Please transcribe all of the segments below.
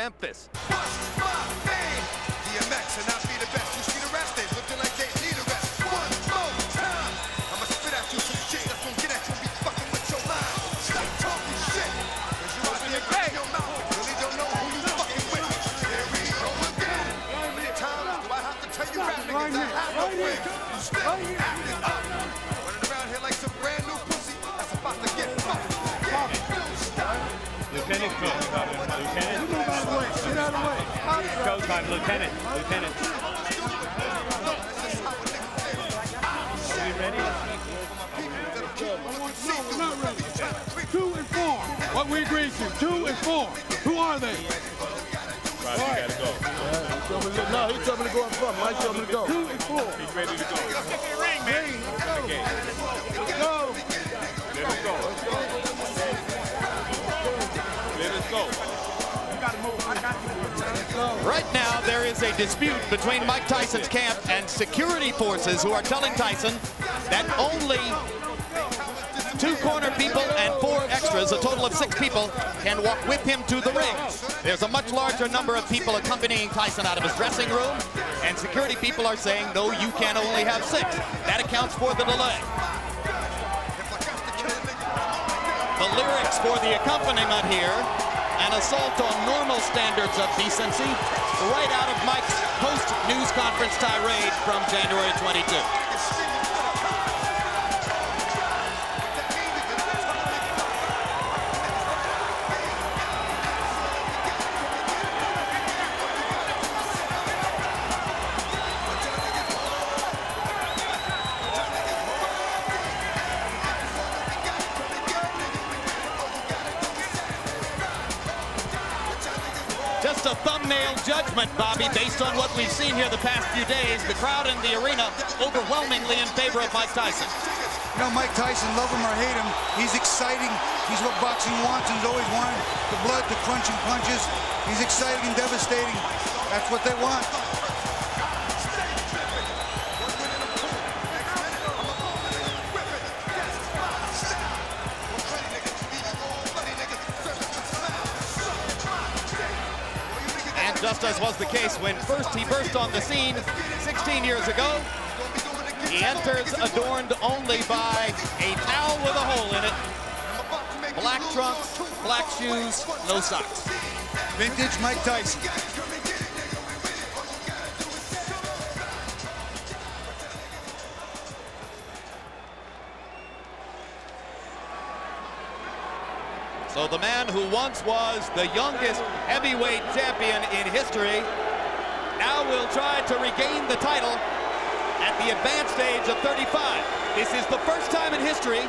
Memphis. DMX and not be the best. You see the rest days looking like they need a rest. One more time. I'ma spit at you some shit that's gonna get at you and be fucking with your mind. Stop talking shit. Cause you out there running your mouth. Really don't know who you fucking with. Here we go again. How many times do I have to tell you rap niggas I have no friends? You still acting up. Running around here like some brand new pussy that's about to get fucked. Lieutenant, Lieutenant. Move out of the way. Get out of the way. Go time, Lieutenant. Lieutenant. Are we ready? No, we're not ready. 2 and 4. What we agreed to. 2 and 4. Who are they? Right, you gotta go. No, he told me to go in front. Mike told me to go. 2 and 4. He's ready to go. Ring, man. Okay. Let's go. Let us go. Let us go. Right now, there is a dispute between Mike Tyson's camp and security forces who are telling Tyson that only 2 corner people and 4 extras, a total of 6 people, can walk with him to the ring. There's a much larger number of people accompanying Tyson out of his dressing room, and security people are saying, no, you can only have 6. That accounts for the delay. The lyrics for the accompaniment here: an assault on normal standards of decency, right out of Mike's post-news conference tirade from January 22. Just a thumbnail judgment, Bobby, based on what we've seen here the past few days. The crowd in the arena overwhelmingly in favor of Mike Tyson. You know, Mike Tyson, love him or hate him, he's exciting. He's what boxing wants and has always wanted. The blood, the crunching punches. He's exciting and devastating. That's what they want. Just as was the case when first he burst on the scene 16 years ago, he enters adorned only by a towel with a hole in it, black trunks, black shoes, no socks. Vintage Mike Tyson. So the man who once was the youngest heavyweight champion in history now will try to regain the title at the advanced age of 35. This is the first time in history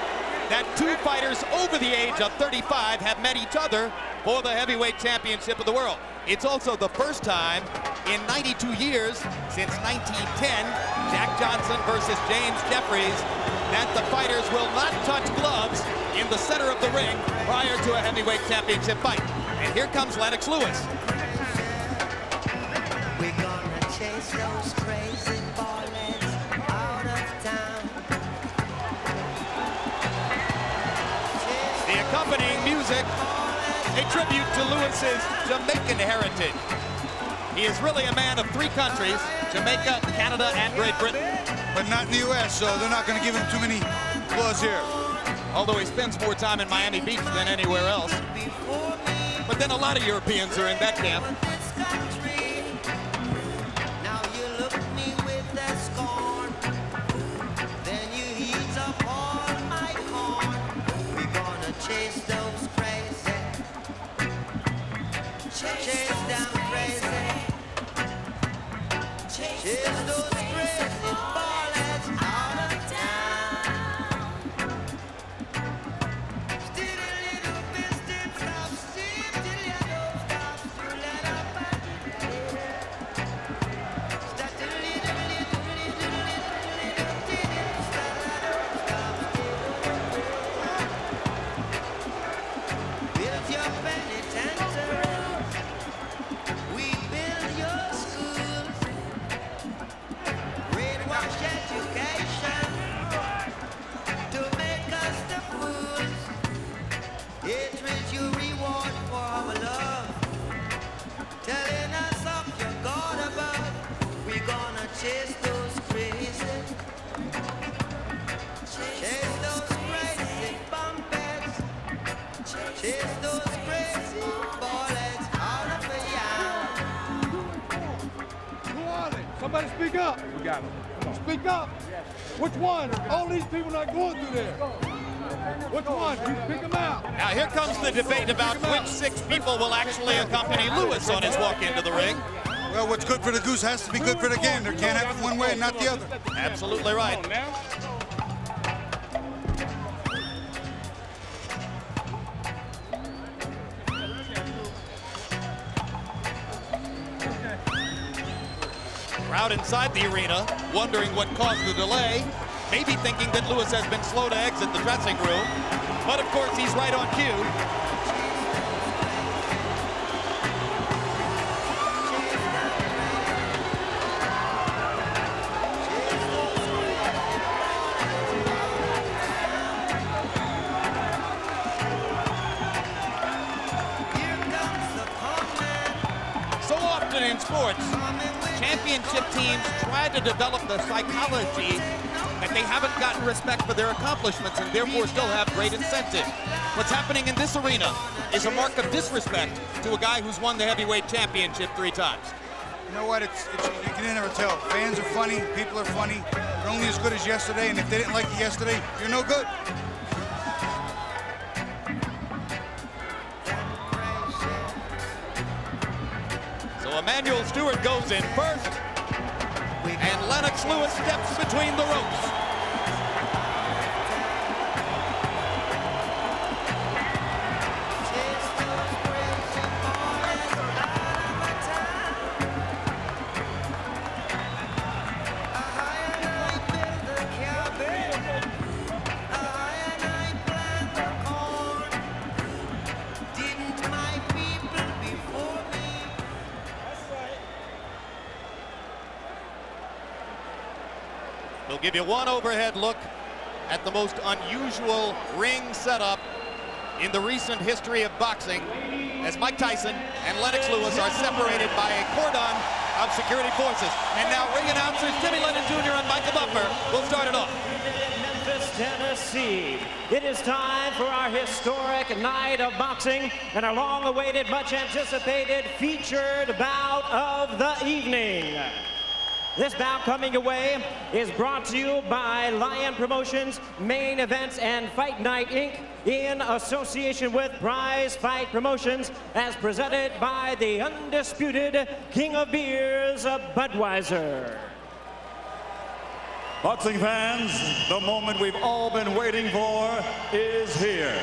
that 2 fighters over the age of 35 have met each other for the heavyweight championship of the world. It's also the first time in 92 years since 1910, Jack Johnson versus James Jeffries, that the fighters will not touch gloves in the center of the ring prior to a heavyweight championship fight. And here comes Lennox Lewis. We're gonna chase those crazy ballers out of town. The accompanying music, a tribute to Lewis's Jamaican heritage. He is really a man of 3 countries, Jamaica, Canada, and Great Britain. But not in the U.S., so they're not going to give him too many applause here. Although he spends more time in Miami Beach than anywhere else. But then a lot of Europeans are in that camp. Now you look me with that scorn, then you heat up all my corn. We're gonna chase those crazy, chase them crazy, chase those crazy ballers out of town. Still a little bit, stop, still you don't stop, still let up start a little, build your penitentiary, we build your schools, brainwash chase those crazy bumpets, chase those crazy bullets out of the yard. Who are they? Somebody speak up. We got him. Speak up. Which one? All these people not going through there. Which one? You pick them out. Now here comes the debate about which 6 people will actually accompany Lewis on his walk into the ring. Well, what's good for the goose has to be good for the gander. Can't have it one way and not the other. Absolutely right. Crowd inside the arena wondering what caused the delay, maybe thinking that Lewis has been slow to exit the dressing room, but of course he's right on cue. So often in sports, championship teams try to develop the psychology that they haven't gotten respect for their accomplishments and therefore still have great incentive. What's happening in this arena is a mark of disrespect to a guy who's won the heavyweight championship 3 times. You know what? You can never tell. Fans are funny. People are funny. You're only as good as yesterday, and if they didn't like you yesterday, you're no good. So Emmanuel Stewart goes in first, and Lennox Lewis steps between the ropes. We'll give you one overhead look at the most unusual ring setup in the recent history of boxing, as Mike Tyson and Lennox Lewis are separated by a cordon of security forces. And now ring announcers Jimmy Lennon Jr. and Michael Buffer will start it off. Memphis, Tennessee. It is time for our historic night of boxing and our long-awaited, much-anticipated featured bout of the evening. This bout coming away is brought to you by Lion Promotions, Main Events, and Fight Night, Inc. in association with Prize Fight Promotions, as presented by the undisputed King of Beers, Budweiser. Boxing fans, the moment we've all been waiting for is here.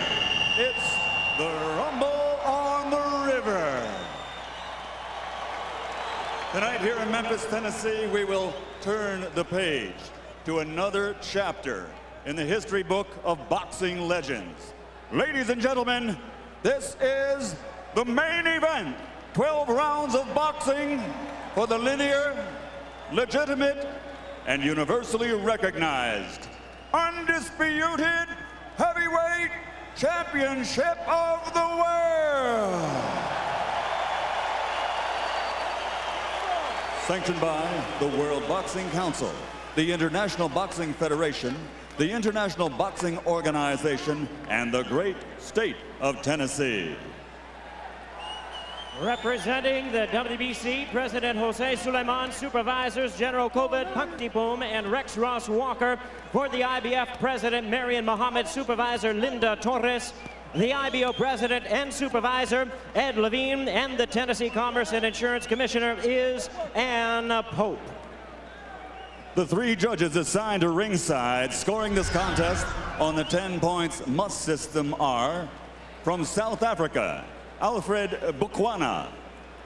It's the Rumble on the River. Tonight here in Memphis, Tennessee, we will turn the page to another chapter in the history book of boxing legends. Ladies and gentlemen, this is the main event. 12 rounds of boxing for the linear, legitimate, and universally recognized, undisputed heavyweight championship of the world. Sanctioned by the World Boxing Council, the International Boxing Federation, the International Boxing Organization, and the great state of Tennessee. Representing the WBC, President Jose Suleiman, Supervisors General Kovid Paktipum and Rex Ross Walker. For the IBF President Marion Muhammad, Supervisor Linda Torres. The IBO President and Supervisor Ed Levine, and the Tennessee Commerce and Insurance Commissioner is Ann Pope. The 3 judges assigned to ringside scoring this contest on the 10 points must system are from South Africa, Alfred Bukwana,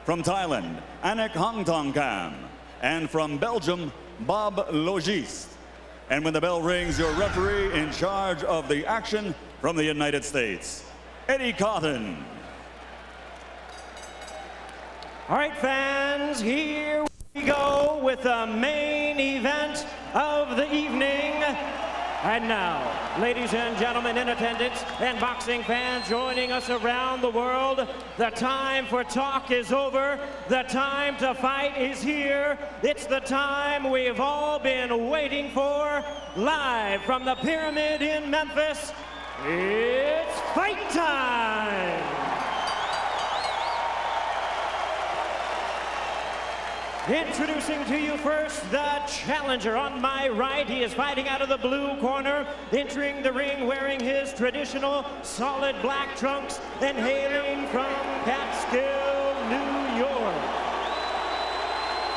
from Thailand, Anik Hongtongkam, and from Belgium, Bob Logis. And when the bell rings, your referee in charge of the action from the United States, Eddie Cotton. All right, fans, here we go with the main event of the evening. And now, ladies and gentlemen in attendance and boxing fans joining us around the world, the time for talk is over. The time to fight is here. It's the time we've all been waiting for. Live from the Pyramid in Memphis, it's fight time! Introducing to you first the challenger. On my right, he is fighting out of the blue corner, entering the ring wearing his traditional solid black trunks and hailing from Catskill, New York.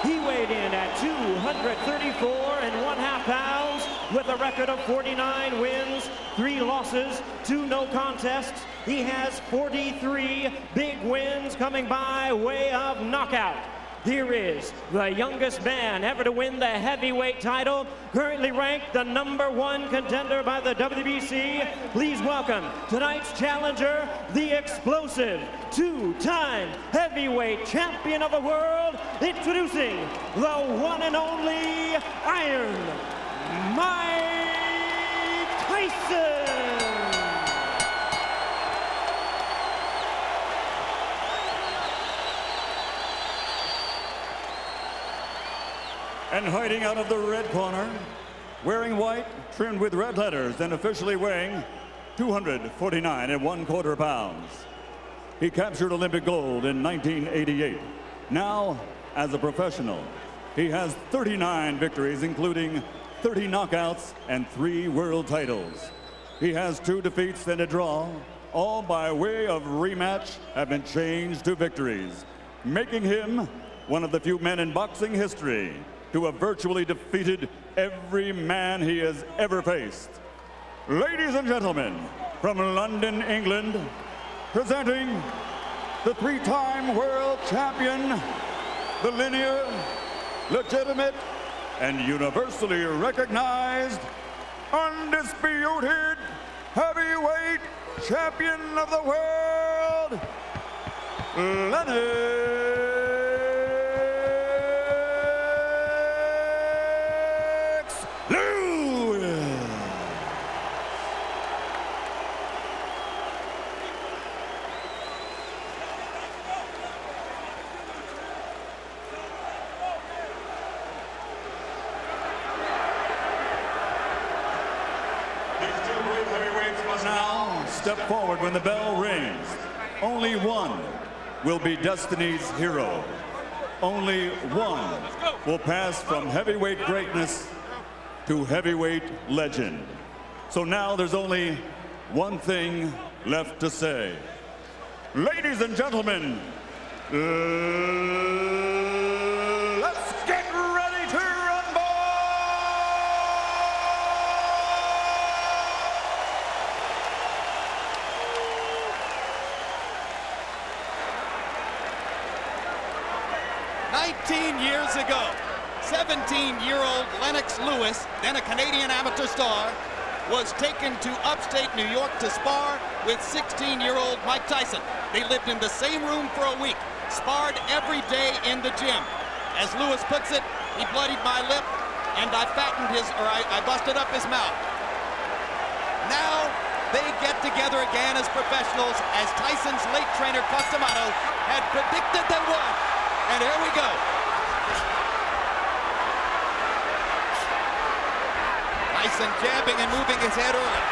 He weighed in at 234 1/2 pounds with a record of 49 wins, 3 losses, 2 no contests. He has 43 big wins coming by way of knockout. Here is the youngest man ever to win the heavyweight title, currently ranked the #1 contender by the WBC. Please welcome tonight's challenger, the explosive 2-time heavyweight champion of the world, introducing the one and only Iron Mike Tyson. And hiding out of the red corner, wearing white, trimmed with red letters, and officially weighing 249 1/4 pounds. He captured Olympic gold in 1988. Now, as a professional, he has 39 victories, including 30 knockouts and 3 world titles. He has 2 defeats and a draw, all by way of rematch have been changed to victories, making him one of the few men in boxing history to have virtually defeated every man he has ever faced. Ladies and gentlemen, from London, England, presenting the 3-time world champion, the linear, legitimate, and universally recognized, undisputed heavyweight champion of the world, Lennox. Now step forward when the bell rings. Only one will be Destiny's hero. Only one will pass from heavyweight greatness to heavyweight legend. So now there's only one thing left to say. Ladies and gentlemen, let's get ready to rumble! 19 years ago, 17-year-old Lennox Lewis, then a Canadian amateur star, was taken to upstate New York to spar with 16-year-old Mike Tyson. They lived in the same room for a week, sparred every day in the gym. As Lewis puts it, he bloodied my lip and I busted up his mouth. Now they get together again as professionals, as Tyson's late trainer Customato had predicted they would. And here we go. Tyson jabbing and moving his head early.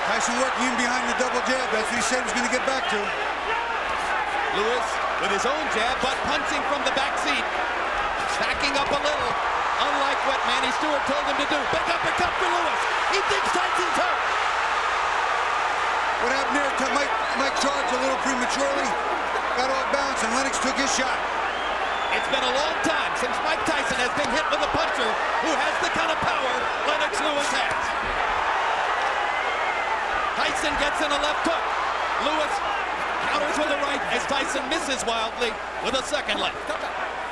Tyson working in behind the double jab. That's what he said he was going to get back to. Lewis with his own jab, but punching from the back seat. Backing up a little, unlike what Manny Stewart told him to do. Big uppercut for Lewis. He thinks Tyson's hurt. What happened there? Mike charged a little prematurely. Got off balance, and Lennox took his shot. It's been a long time since Mike Tyson has been hit with a puncher who has the kind of power Lennox Lewis has. Tyson gets in a left hook. Lewis counters with a right as Tyson misses wildly with a second left.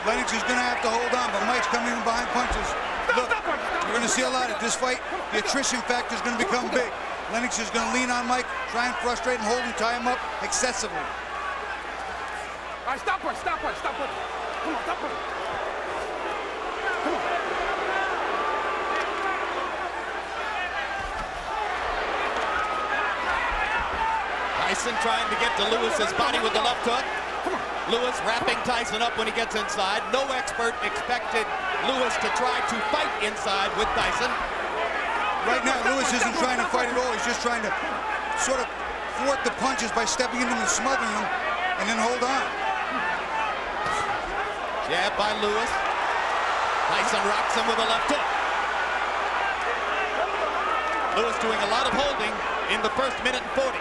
Lennox is going to have to hold on, but Mike's coming in behind punches. Look, you're going to see a lot of this fight. The attrition factor is going to become big. Lennox is going to lean on Mike, try and frustrate and hold him, tie him up excessively. All right, stop her, stop her, stop her. Come on, stop her. Come on. Tyson trying to get to Lewis's body with the left hook. Lewis wrapping Tyson up when he gets inside. No expert expected Lewis to try to fight inside with Tyson. Right now, Lewis isn't trying to fight at all. He's just trying to sort of thwart the punches by stepping into them and smothering them, and then hold on. Jab by Lewis. Tyson rocks him with a left hook. Lewis doing a lot of holding in the first minute and 40.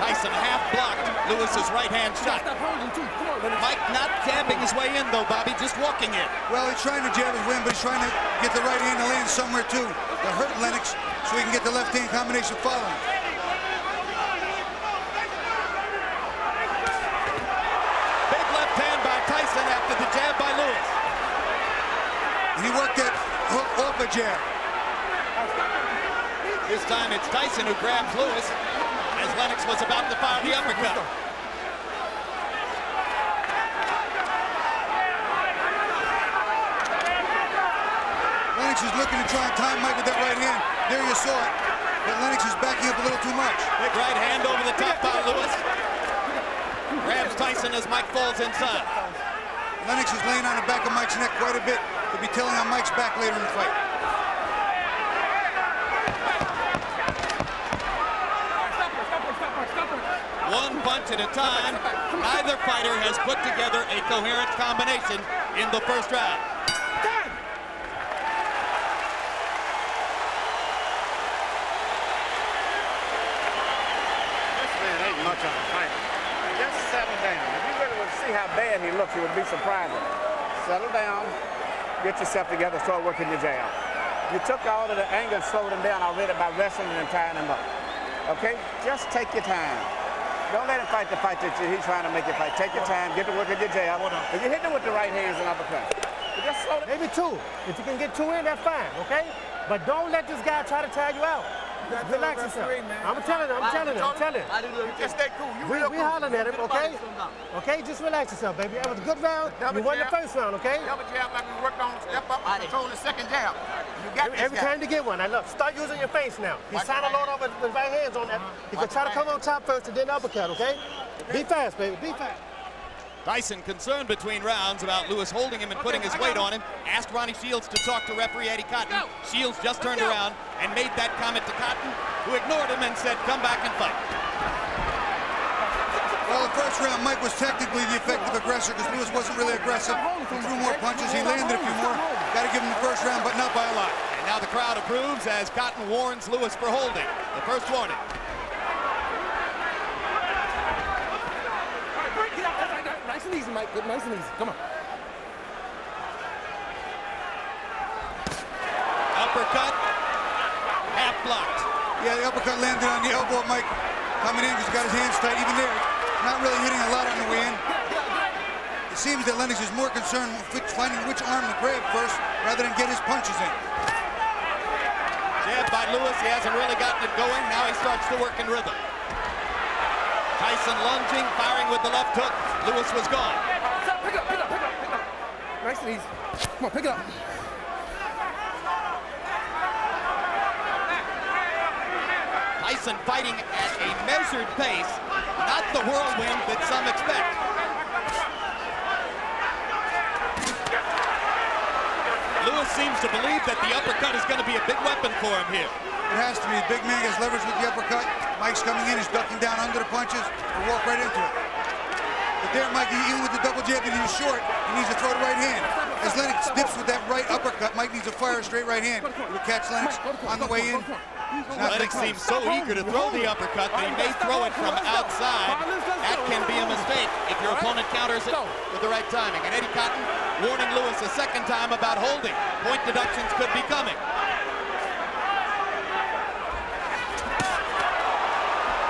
Tyson half blocked Lewis's right-hand shot. Mike not jabbing his way in, though, Bobby, just walking in. Well, he's trying to jab his way in, but he's trying to get the right hand to land somewhere, too, to hurt Lennox so he can get the left-hand combination following. Big left hand by Tyson after the jab by Lewis. And he worked that hook off a jab. This time it's Tyson who grabs Lewis as Lennox was about to fire the uppercut. Lennox is looking to try and time Mike with that right hand. There you saw it. But Lennox is backing up a little too much. Big right hand over the top by Lewis. Grabs Tyson as Mike falls inside. Lennox is laying on the back of Mike's neck quite a bit. He'll be telling on Mike's back later in the fight. One punch at a time. Neither fighter has put together a coherent combination in the first round. This man ain't much of a fighter. Just settle down. If you really would see how bad he looks, you would be surprised. Settle down, get yourself together, start working your jab. You took all of the anger and slowed him down already by wrestling and tying him up. Okay? Just take your time. Don't let him fight the fight that he's trying to make you fight. Take your time, get to work at your jab. If you hit him with the right hands and uppercuts, just slow down. Maybe two. If you can get two in, that's fine, okay? But don't let this guy try to tire you out. Relax yourself. I'm telling him. Just stay cool. We hollering at him, okay? Okay, just relax yourself, baby. That was a good round. You won the first round, okay? Double jab like we worked on, step up and control the second jab. You got this Every guy. time you get one, now look, start using your face now. He's trying to load over with right hands on that. He can try to come on top first and then uppercut, okay? Be fast, baby, be fast. Tyson, concerned between rounds about Lewis holding him and putting his weight on him, asked Ronnie Shields to talk to referee Eddie Cotton. Shields just turned around and made that comment to Cotton, who ignored him and said, come back and fight. Well, the first round, Mike was technically the effective aggressor because Lewis wasn't really aggressive. He threw more punches. He landed a few more. Got to give him the first round, but not by a lot. And now the crowd approves as Cotton warns Lewis for holding. The first warning. Nice and easy, Mike. Good, nice and easy. Come on. Uppercut, half blocked. Yeah, the uppercut landed on the elbow of Mike coming in because he got his hands tight. Even there, not really hitting a lot on the way in. It seems that Lennox is more concerned with finding which arm to grab first rather than get his punches in. Jab by Lewis. He hasn't really gotten it going. Now he starts to work in rhythm. Tyson lunging, firing with the left hook. Lewis was gone. Pick it up. Nice and easy. Come on, pick it up. Tyson fighting at a measured pace, not the whirlwind that some expect. Lewis seems to believe that the uppercut is going to be a big weapon for him here. It has to be. The big man gets leverage with the uppercut. Mike's coming in, he's ducking down under the punches, and walk right into it. But there, Mike, even with the double jab, he's short. He needs to throw the right hand. As Lennox dips with that right uppercut, Mike needs to fire a straight right hand. He will catch Lennox on the way in. Lennox seems so eager to throw the uppercut that he may throw it from outside. That can be a mistake if your opponent counters it with the right timing. And Eddie Cotton warning Lewis a second time about holding. Point deductions could be coming.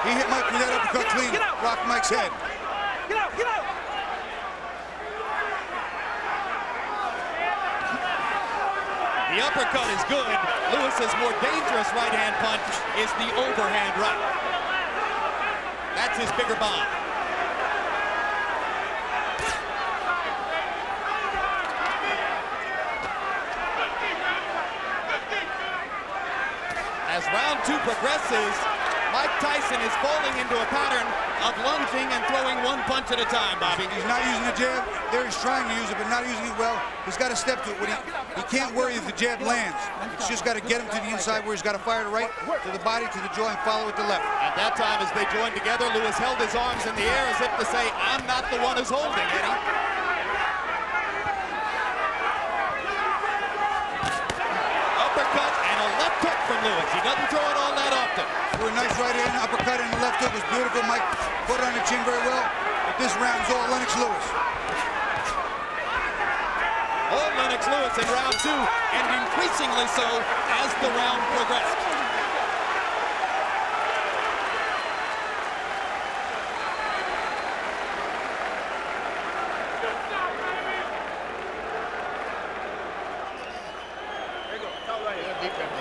He hit Mike with that uppercut clean, rocked Mike's head. Get out! The uppercut is good. Lewis's more dangerous right-hand punch is the overhand right. That's his bigger bomb. As round 2 progresses, Mike Tyson is falling into a pattern of lunging and throwing one punch at a time, Bobby. He's not using the jab. There he's trying to use it, but not using it well. He's got to step to it. He can't worry if the jab lands. It's just got to get him to the inside where he's got to fire it right to the body, to the jaw, and follow with the left. At that time, as they joined together, Lewis held his arms in the air as if to say, I'm not the one who's holding, Eddie. Uppercut and a left hook from Lewis. He doesn't throw it all that often. Threw a nice right hand uppercut, and the left hook was beautiful. Mike put it on the chin very well. But this round is all Lennox Lewis. All Lennox Lewis in round 2, and increasingly so as the round progressed.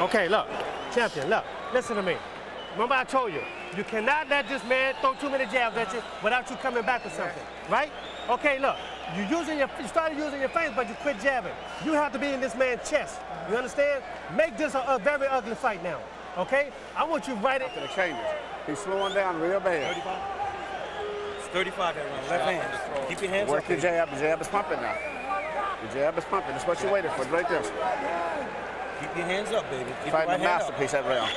Okay, look, champion, look, listen to me. Remember I told you, you cannot let this man throw too many jabs at you without you coming back with something, right? Okay, look, you started using your feints, but you quit jabbing. You have to be in this man's chest, you understand? Make this a very ugly fight now, okay? I want you right after the changes. He's slowing down real bad. 35? It's 35 that round, left hand. Keep your hands Work up. your jab. The jab is pumping now. The jab is pumping. That's what you waited for, right there. Keep your hands up, baby. Keep Fighting your the right hand masterpiece that round.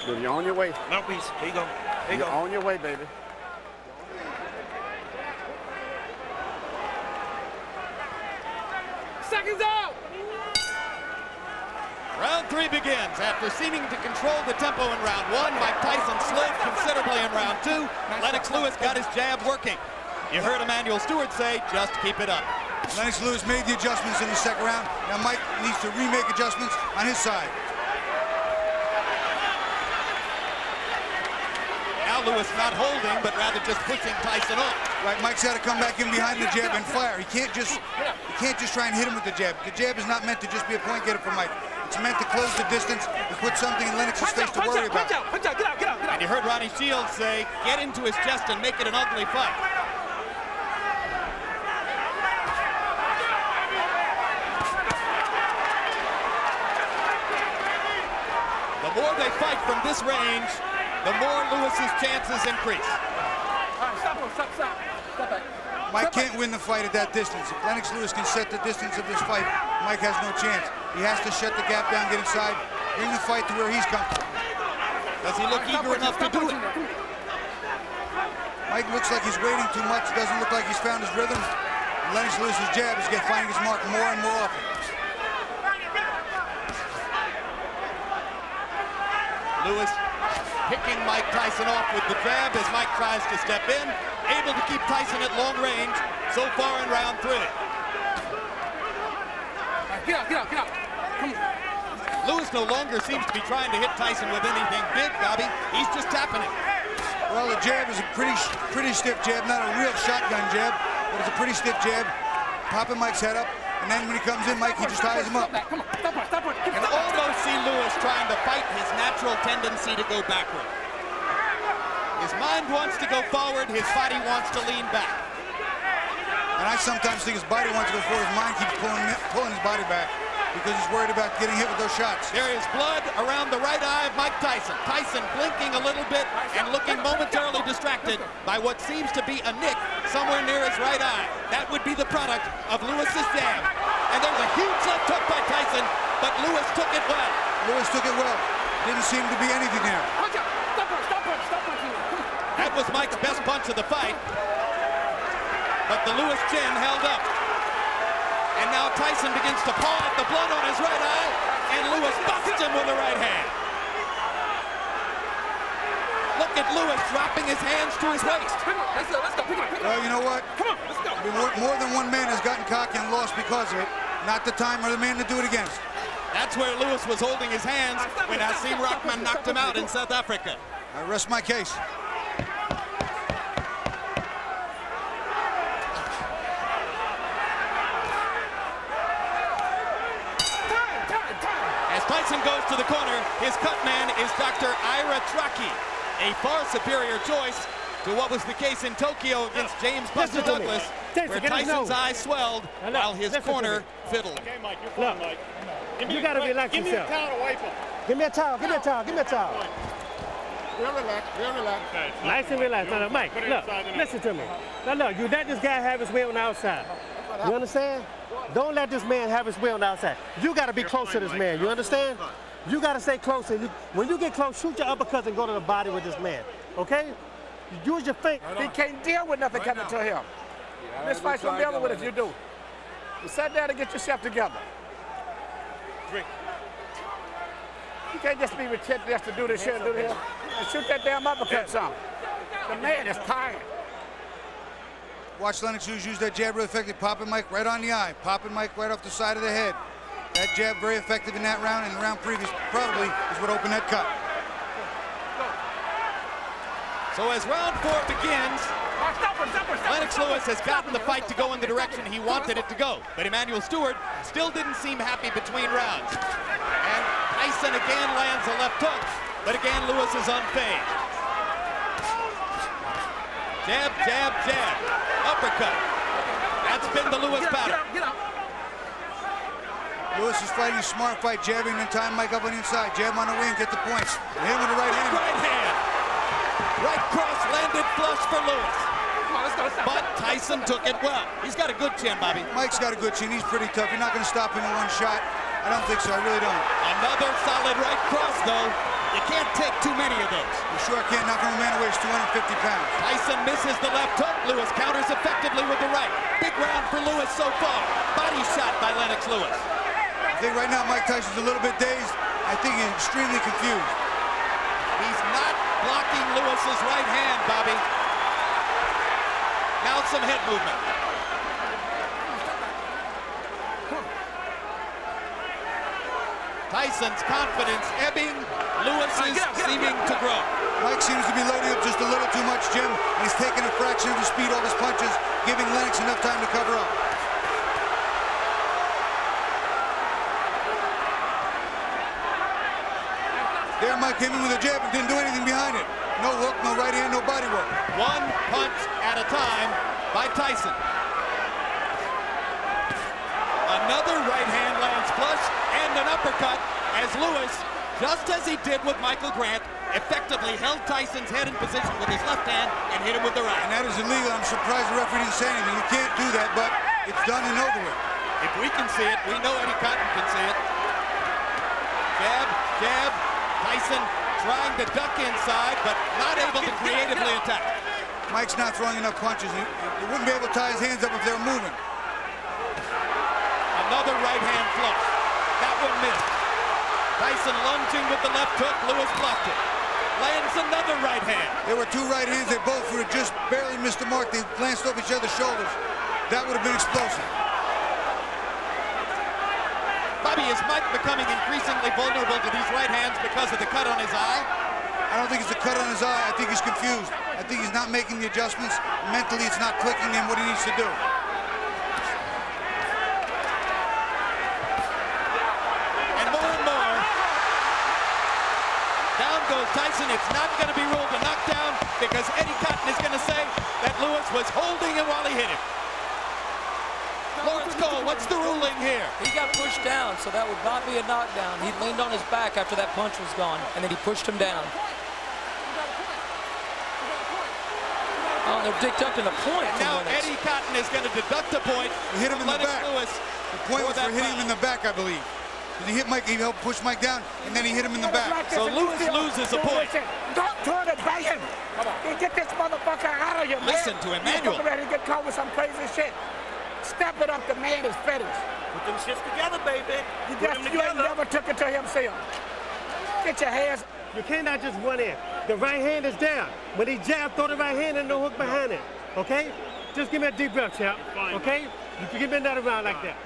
You're on your way. Mouthpiece. There you go. There you You're go. on your way, baby. Seconds out! Round 3 begins. After seeming to control the tempo in round 1, Mike Tyson slowed considerably in round 2. Lennox Lewis got his jab working. You heard Emmanuel Stewart say, just keep it up. Lennox Lewis made the adjustments in the second round. Now Mike needs to remake adjustments on his side. Now Lewis not holding, but rather just pushing Tyson off. Right, Mike's got to come back in behind the jab and fire. He can't just try and hit him with the jab. The jab is not meant to just be a point getter for Mike. It's meant to close the distance and put something in Lennox's face to worry about. And you heard Ronnie Shields say, get into his chest and make it an ugly fight. The more they fight from this range, the more Lewis's chances increase. All right, stop back. Mike can't win the fight at that distance. If Lennox Lewis can set the distance of this fight, Mike has no chance. He has to shut the gap down, get inside, bring the fight to where he's comfortable. Does he look eager enough to do it? Mike looks like he's waiting too much. Doesn't look like he's found his rhythm. Lennox Lewis's jab is finding his mark more and more often. Lewis picking Mike Tyson off with the jab as Mike tries to step in, able to keep Tyson at long range so far in round 3. Get out. Come on. Lewis no longer seems to be trying to hit Tyson with anything big, Bobby. He's just tapping it. Well, the jab is a pretty stiff jab, not a real shotgun jab, but it's a pretty stiff jab. Popping Mike's head up, and then when he comes in, Mike, he just ties him up. Come on, stop it. You can almost see Lewis trying to fight his natural tendency to go backward. His mind wants to go forward, his body wants to lean back. And I sometimes think his body wants to go forward, his mind keeps pulling his body back because he's worried about getting hit with those shots. There is blood around the right eye of Mike Tyson. Tyson blinking a little bit and looking momentarily distracted by what seems to be a nick somewhere near his right eye. That would be the product of Lewis's jab. And there's a huge left hook by Tyson, but Lewis took it well. Lewis took it well. Didn't seem to be anything there. Stop punching. That was Mike's best punch of the fight, but the Lewis chin held up. And now Tyson begins to paw at the blood on his right eye, and Lewis busts him with the right hand. Look at Lewis dropping his hands to his waist. Let's go. Pick it up. Well, you know what? Come on, let's go. More than one man has gotten cocky and lost because of it. Not the time or the man to do it against. That's where Lewis was holding his hands when Hasim Rahman knocked him out in South Africa. I rest my case. As Tyson goes to the corner, his cut man is Dr. Ira Traki, a far superior choice to what was the case in Tokyo against James Buster Douglas, where Tyson's eyes swelled while his corner fiddled. Okay, Mike, you're fine, Mike. You got to relax yourself. Give me a count away from him. Give me a towel, give me a towel, give me a towel. Real relax, real relax. Nice and relaxed. Now, Mike, look, listen to me. Now, look, you let this guy have his way on the outside. You understand? Don't let this man have his way on the outside. You got to be close to this man. You understand? You got to stay close. And when you get close, shoot your uppercuts and go to the body with this man. Okay? Use your feet. He can't deal with nothing coming to him. This fight's going to be over with if you do. You sit down and get yourself together. Drink. You can't just be retentive just to do this shit and do this. And shoot that damn uppercut some. The man is tired. Watch Lennox Lewis use that jab really effective. Popping Mike right on the eye. Popping Mike right off the side of the head. That jab very effective in that round, and the round previous probably is what opened that cut. So as round 4 begins, Lennox Lewis has gotten the fight to go in the direction he wanted it to go. But Emmanuel Stewart still didn't seem happy between rounds. And Tyson again lands a left hook, but again Lewis is unfazed. Jab, jab, jab. Uppercut. That's been the Lewis pattern. Lewis is fighting a smart fight, jabbing and tying Mike up on the inside. Jab on the wing, get the points. Hit him with the right hand. Right hand. Right cross landed flush for Lewis. But Tyson took it well. He's got a good chin, Bobby. Mike's got a good chin. He's pretty tough. You're not going to stop him in one shot. I don't think so. I really don't. Another solid right cross, though. You can't take too many of those. You sure can't. Knock him a man away. He's 250 pounds. Tyson misses the left hook. Lewis counters effectively with the right. Big round for Lewis so far. Body shot by Lennox Lewis. I think right now Mike Tyson's a little bit dazed. I think he's extremely confused. He's not blocking Lewis's right hand, Bobby. Now some head movement. Tyson's confidence ebbing, Lewis's seeming to grow. Mike seems to be loading up just a little too much, Jim. He's taking a fraction of the speed of his punches, giving Lennox enough time to cover up. There, Mike came in with a jab and didn't do anything behind it. No hook, no right hand, no body work. One punch at a time by Tyson. Another right hand lands flush and an uppercut as Lewis, just as he did with Michael Grant, effectively held Tyson's head in position with his left hand and hit him with the right. And that is illegal. I'm surprised the referee didn't say anything. You can't do that, but it's done and over with. If we can see it, we know Eddie Cotton can see it. Jab, jab. Tyson trying to duck inside, but not able to creatively attack. Mike's not throwing enough punches. He wouldn't be able to tie his hands up if they were moving. Another right hand flush. That one missed. Tyson lunging with the left hook. Lewis blocked it. Lands another right hand. There were two right hands. They both would have just barely missed the mark. They glanced off each other's shoulders. That would have been explosive. Bobby, is Mike becoming increasingly vulnerable to these right hands because of the cut on his eye? I don't think it's a cut on his eye. I think he's confused. I think he's not making the adjustments. Mentally, it's not clicking in what he needs to do. And more. Down goes Tyson. It's not going to be ruled a knockdown because Eddie Cotton is going to say that Lewis was holding him while he hit him. Lawrence Cole, what's the ruling here? He got pushed down, so that would not be a knockdown. He leaned on his back after that punch was gone, and then he pushed him down. Oh, they're deducting a point. Now Eddie Cotton is going to deduct a point. He hit him in the back. Lewis the point was for hitting him in the back, I believe. He hit Mike, he helped push Mike down, and then he hit him in the back. So Lewis loses a point. Don't turn it by him. Get this motherfucker out of here, man. Listen to Emmanuel. He's ready to get caught with some crazy shit. Step it up, the man is finished. Put them shits together, baby. You ain't never took it to himself. Get your hands. You cannot just run in. The right hand is down. When he jab, throw the right hand and no hook behind it. Okay? Just give me a deep breath, champ. Okay? You can give me another round like that.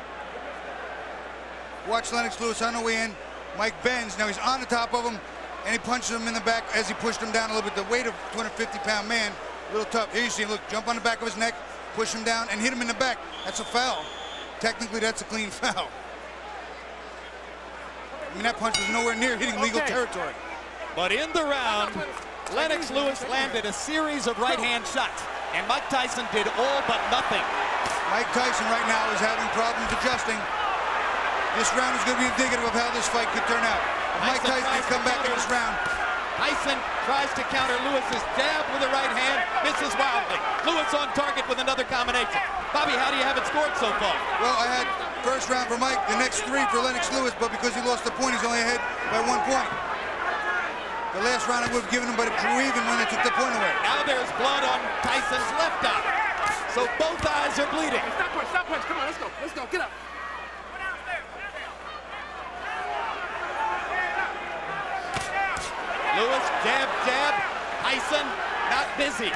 Watch Lennox Lewis on the way in. Mike bends. Now he's on the top of him, and he punches him in the back as he pushed him down a little bit. The weight of a 250-pound man, a little tough. Here you see him, look, jump on the back of his neck, push him down, and hit him in the back. That's a foul. Technically, that's a clean foul. I mean, that punch was nowhere near hitting legal territory. But in the round, Lennox Lewis landed a series of right-hand shots, and Mike Tyson did all but nothing. Mike Tyson right now is having problems adjusting. This round is going to be indicative of how this fight could turn out. Mike Tyson can come back in this round. Tyson tries to counter Lewis's jab with the right hand, misses wildly. Lewis on target with another combination. Bobby, how do you have it scored so far? Well, I had first round for Mike, the next 3 for Lennox Lewis, but because he lost the point, he's only ahead by 1 point. The last round I would have given him, but it drew even when they took the point away. Now there's blood on Tyson's left eye. So both eyes are bleeding. Hey, stop punch, come on, let's go, get up. Lewis, jab, jab. Tyson, not busy.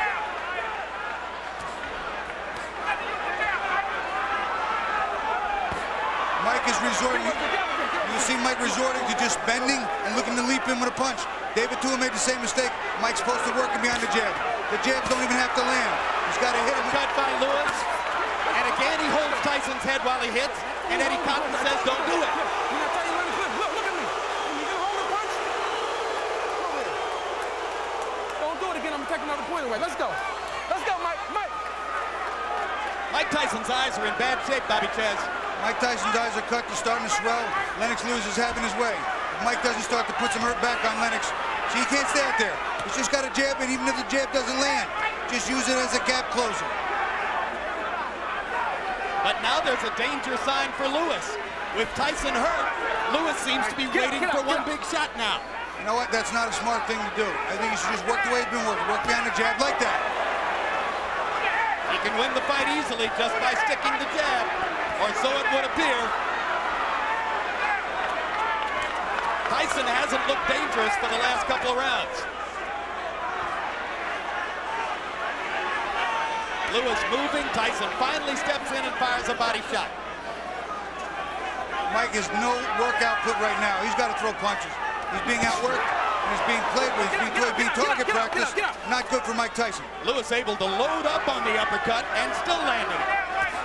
Mike is resorting, you see Mike resorting to just bending and looking to leap in with a punch. David Tua made the same mistake. Mike's supposed to work him behind the jab. The jabs don't even have to land. He's got to hit him. Cut by Lewis. And again, he holds Tyson's head while he hits. And Eddie Cotton says, don't do it. Look at me. You gonna hold the punch? Don't do it again. I'm gonna take another point away. Let's go. Let's go, Mike. Mike Tyson's eyes are in bad shape, Bobby Chaz. Mike Tyson's eyes are cut. They're starting to swell. Lennox Lewis is having his way. If Mike doesn't start to put some hurt back on Lennox, see, he can't stay out there. He's just got a jab, and even if the jab doesn't land, just use it as a gap closer. But now there's a danger sign for Lewis. With Tyson hurt, Lewis seems to be waiting for one big shot now. You know what? That's not a smart thing to do. I think he should just work the way he's been working. Work behind the jab like that. He can win the fight easily just by sticking the jab, or so it would appear. Tyson hasn't looked dangerous for the last couple of rounds. Lewis moving, Tyson finally steps in and fires a body shot. Mike has no work output right now. He's got to throw punches. He's being outworked, and he's being played with. He's being target practice. Not good for Mike Tyson. Lewis able to load up on the uppercut and still landing it.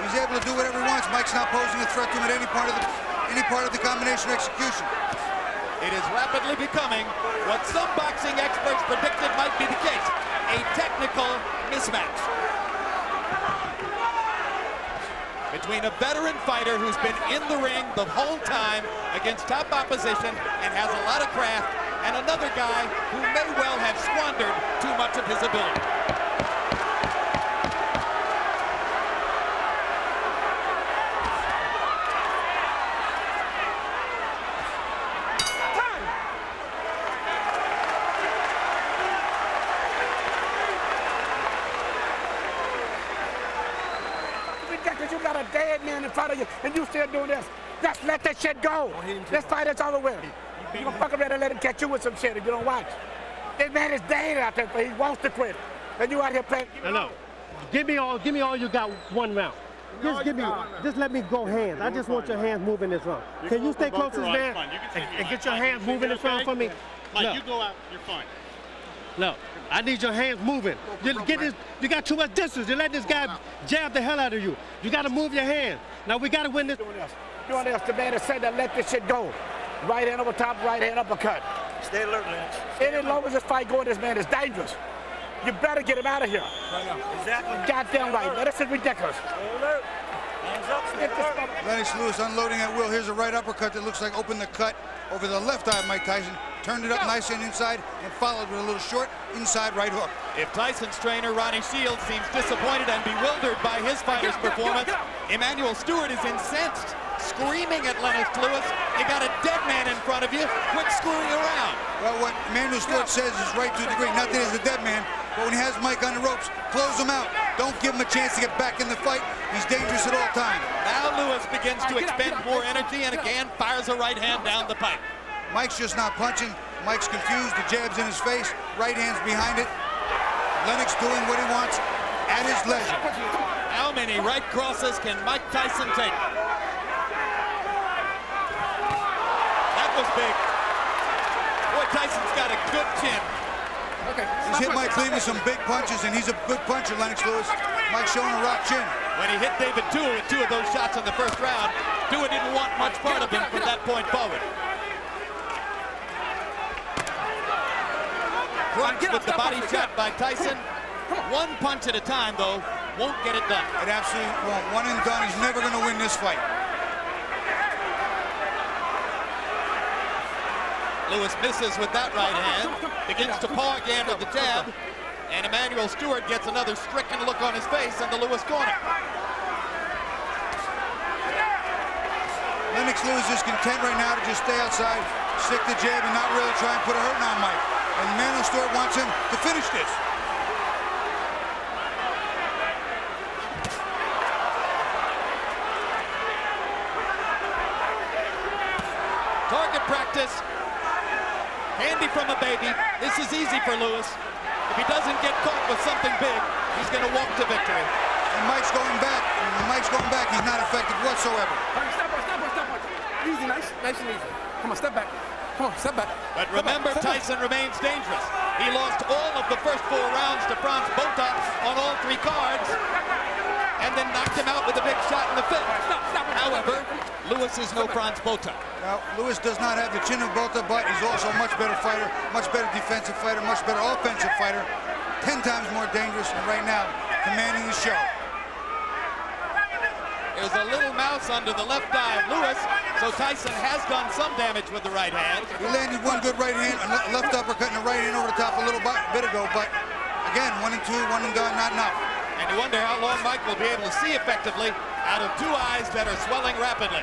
He's able to do whatever he wants. Mike's not posing a threat to him at any part of the combination execution. It is rapidly becoming what some boxing experts predicted might be the case, a technical mismatch between a veteran fighter who's been in the ring the whole time against top opposition and has a lot of craft, and another guy who may well have squandered too much of his ability. You got a dead man in front of you, and you still doing this. Just let that shit go. This fight is over with. You gonna fuck around and let him catch you with some shit if you don't watch. This man is dead out there, but he wants to quit. And you out here playing. No. Give me all you got 1 round. Just let me go hands. I just want your hands moving this round. Can you stay close to this man and get your hands moving this round for me? Mike, you go out, you're fine. No, I need your hands moving. You got too much distance. You let this guy jab the hell out of you. You got to move your hands. Now we got to win this. Doing this, the man has said that let this shit go. Right hand over top, right hand uppercut. Stay alert, Lennox. Any long as this fight going, this man is dangerous. You better get him out of here. Exactly. Goddamn right, man. This is ridiculous. Stay alert. Hands up, Lennox Lewis unloading at will. Here's a right uppercut that looks like opened the cut over the left eye of Mike Tyson. Turned it up nice and inside and followed with a little short inside right hook. If Tyson's trainer, Ronnie Shields, seems disappointed and bewildered by his fighter's performance, Emmanuel Stewart is incensed, screaming at Lennox Lewis, you got a dead man in front of you, quit screwing around. Well, what Emmanuel Stewart says is right to a degree. Not that he's a dead man, but when he has Mike on the ropes, close him out. Don't give him a chance to get back in the fight. He's dangerous at all times. Now Lewis begins to expend more energy and again fires a right hand down the pipe. Mike's just not punching. Mike's confused. The jab's in his face. Right hand's behind it. Lennox doing what he wants at his leisure. How many right crosses can Mike Tyson take? That was big. Boy, Tyson's got a good chin. He's hit Mike Lee with some big punches, and he's a good puncher, Lennox Lewis. Mike's showing a rock chin. When he hit David Tua with 2 of those shots in the first round, Tua didn't want much part of him from that point forward. Crunch with the body shot by Tyson. 1 punch at a time, though, won't get it done. It absolutely won't. One and done. He's never going to win this fight. Lewis misses with that right hand, begins to paw again with the jab, and Emmanuel Stewart gets another stricken look on his face in the Lewis corner. Lennox Lewis is content right now to just stay outside, stick the jab, and not really try and put a hurting on Mike. And Emmanuel Stewart wants him to finish this. Target practice. Handy from a baby. This is easy for Lewis. If he doesn't get caught with something big, he's going to walk to victory. And Mike's going back. And when Mike's going back, he's not effective whatsoever. Step back. Easy, nice and easy. Come on, step back. Come on, step back. But remember, Tyson remains dangerous. He lost all of the first 4 rounds to Franz Botha on all 3 cards, and then knocked him out with a big shot in the 5th. However, Lewis is no Franz Botha. Now, Lewis does not have the chin of Botha, but he's also a much better fighter, much better defensive fighter, much better offensive fighter, 10 times more dangerous, and right now, commanding the show. There's a little mouse under the left eye of Lewis, so Tyson has done some damage with the right hand. He landed one good right hand, a left uppercut, and a right hand over the top a little bit ago, but again, 1 and 2, 1 and done, not enough. And you wonder how long Mike will be able to see effectively out of 2 eyes that are swelling rapidly.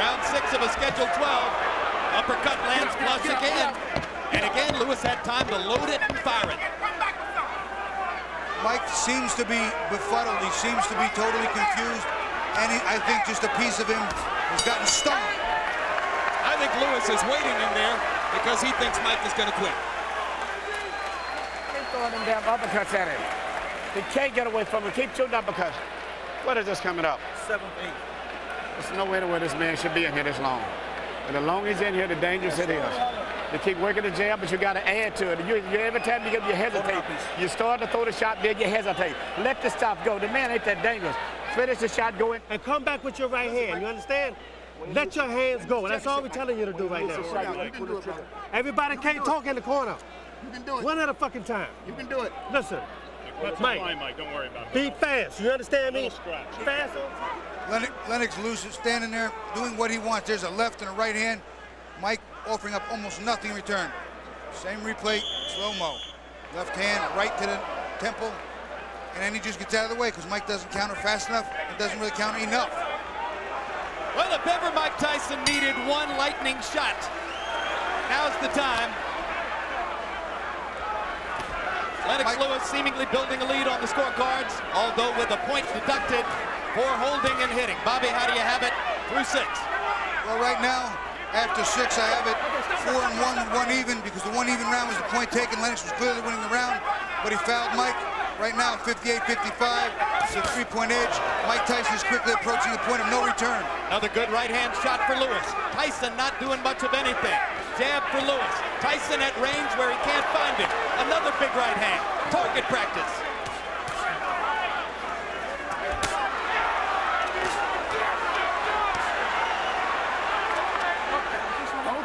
Round 6 of a scheduled 12. Uppercut lands flush again. And again, Lewis had time to load it and fire it. Mike seems to be befuddled. He seems to be totally confused. And I think just a piece of him has gotten stung. I think Lewis is waiting in there because he thinks Mike is going to quit. Keep throwing them damn uppercuts at him. He can't get away from him. Keep shooting uppercuts. What is this coming up? 7-8. There's no way to where this man should be in here this long. And the longer he's in here, the dangerous it is. You keep working the jab, but you got to add to it. Every time you hesitate, you start to throw the shot, then you hesitate. Let the stuff go. The man ain't that dangerous. Finish the shot going. And come back with your right hand. You understand? Let your hands go. That's all we're telling you to do right now. You can do it, brother. Everybody can't talk in the corner. You can do it. One at a fucking time. You can do it. Listen, That's Mike. fine, Mike. Don't worry about it. Be fast. You understand me? Scratch. Faster. Lennox Lewis is standing there doing what he wants. There's a left and a right hand. Mike offering up almost nothing in return. Same replay, slow-mo. Left hand right to the temple, and then he just gets out of the way because Mike doesn't counter fast enough and doesn't really counter enough. Well, if ever Mike Tyson needed one lightning shot, now's the time. Lennox Lewis seemingly building a lead on the scorecards, although with a point deducted for holding and hitting. Bobby, how do you have it through 6? Well, right now, after 6, I have it 4-1 with 1 even because the 1 even round was the point taken. Lennox was clearly winning the round, but he fouled Mike. Right now, 58-55. It's a 3-point edge. Mike Tyson is quickly approaching the point of no return. Another good right-hand shot for Lewis. Tyson not doing much of anything. Jab for Lewis. Tyson at range where he can't find him. Another big right hand. Target practice.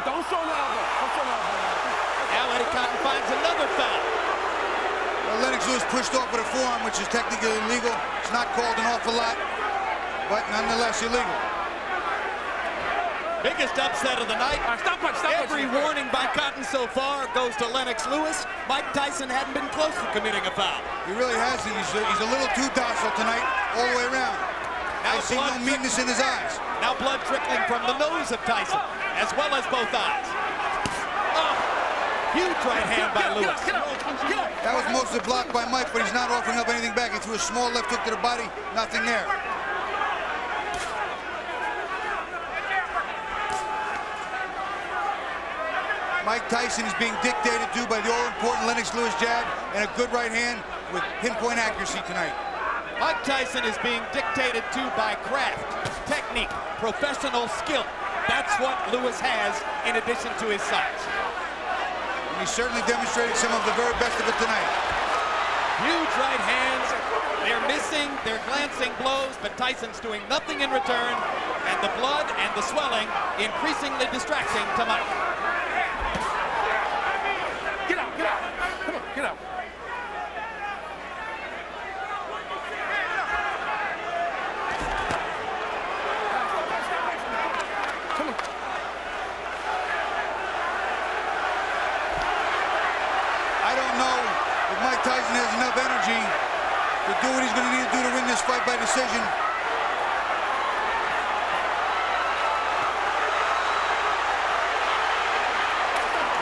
Don't show the elbow. Don't show the elbow. Now Eddie Cotton finds another foul. Well, Lennox Lewis pushed off with a forearm, which is technically illegal. It's not called an awful lot, but nonetheless illegal. Biggest upset of the night. Every warning by Cotton so far goes to Lennox Lewis. Mike Tyson hadn't been close to committing a foul. He really hasn't. He's a little too docile tonight, all the way around. I see no meanness in his eyes. Now blood trickling from the nose of Tyson, as well as both eyes. Oh, huge right hand by Lewis. That was mostly blocked by Mike, but he's not offering up anything back. He threw a small left hook to the body, nothing there. Mike Tyson is being dictated to by the all-important Lennox Lewis jab and a good right hand with pinpoint accuracy tonight. Mike Tyson is being dictated to by craft, technique, professional skill. That's what Lewis has in addition to his size. And he certainly demonstrated some of the very best of it tonight. Huge right hands. They're missing, they're glancing blows, but Tyson's doing nothing in return, and the blood and the swelling increasingly distracting to Mike. Get out, get out. Come on, get out. Come on. Mike Tyson has enough energy to do what he's going to need to do to win this fight by decision.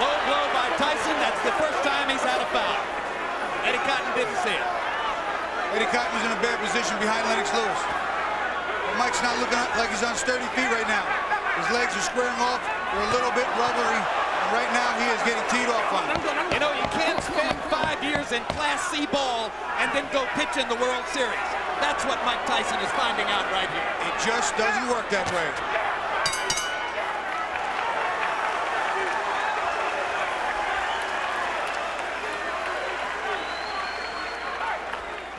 Low blow by Tyson. That's the first time he's had a foul. Eddie Cotton didn't see it. Eddie Cotton was in a bad position behind Lennox Lewis. But Mike's not looking like he's on sturdy feet right now. His legs are squaring off. They're a little bit rubbery. And right now he is getting teed off on him. You know, you can't spend 5 years in Class C ball and then go pitch in the World Series. That's what Mike Tyson is finding out right here. It just doesn't work that way.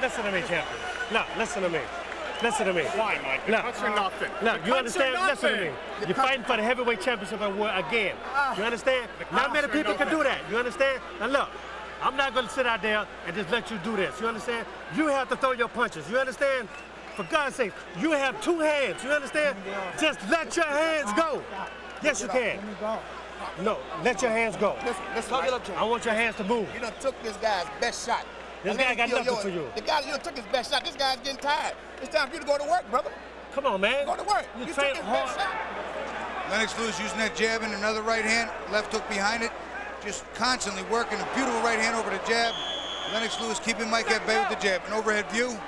Listen to me, champion. No, listen to me. Listen to me. Why, Mike? No. Punch or nothing. No, you Punch or understand? Listen to me. nothing. You're fighting for the heavyweight championship again. You understand? Not many people can do that. You understand? Now look, I'm not going to sit out there and just let you do this. You understand? You have to throw your punches. You understand? For God's sake, you have 2 hands. You understand? Just let your hands go. Yes, you can. No, let your hands go. Listen, I want your hands to move. You done took this guy's best shot. This guy got nothing for you. The guy, you done took his best shot. This guy's getting tired. It's time for you to go to work, brother. Come on, man. Go to work. You took train his hard. best shot. Lennox Lewis using that jab and another right hand, left hook behind it, just constantly working a beautiful right hand over the jab. Lennox Lewis keeping Mike at bay with the jab. An overhead view.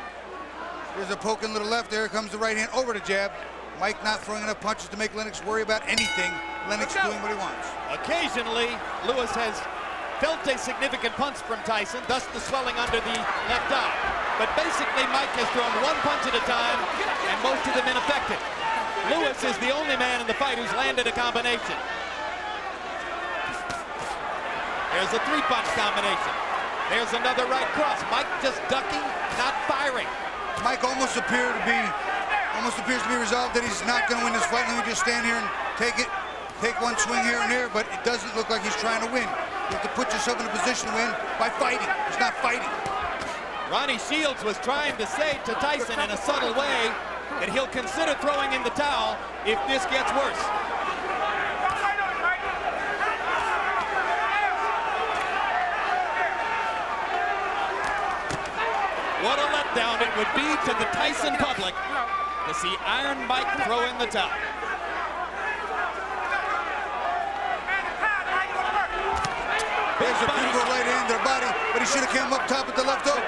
There's a poking little left. There comes the right hand over the jab. Mike not throwing enough punches to make Lennox worry about anything. Lennox doing what he wants. Occasionally, Lewis has felt a significant punch from Tyson, thus the swelling under the left eye. But basically, Mike has thrown 1 punch at a time, and most of them ineffective. Lewis is the only man in the fight who's landed a combination. There's a 3-punch combination. There's another right cross. Mike just ducking, not firing. Mike almost appears to be resolved that he's not going to win this fight. Let me just stand here and take 1 swing here and there, but it doesn't look like he's trying to win. You have to put yourself in a position to win by fighting. He's not fighting. Ronnie Shields was trying to say to Tyson in a subtle way that he'll consider throwing in the towel if this gets worse. What a letdown it would be to the Tyson public to see Iron Mike throw in the towel. There's a beautiful right hand to the body, but he should have came up top with the left hook.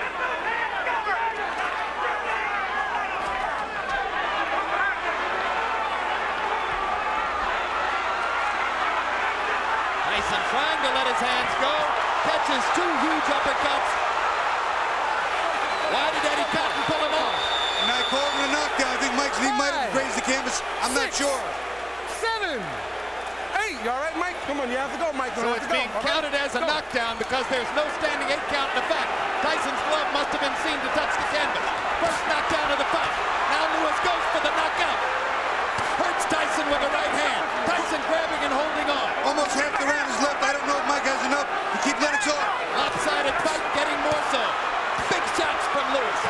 Tyson trying to let his hands go, catches 2 huge uppercuts. Why did Eddie Cotton pull him off? And I called him a knockdown. I think he might have grazed the canvas. I'm not sure. 7, 8. You all right, Mike? Come on, you have to go, Mike. So it's being counted as a knockdown because there's no standing 8 count in effect. Tyson's glove must have been seen to touch the canvas. First knockdown of the fight. Now Lewis goes for the knockout. Hurts Tyson with the right hand. Tyson grabbing and holding on. Almost half the round is left. I don't know if Mike has enough to keep Lennox off. Lopsided fight, getting more so. Big shots from Lewis.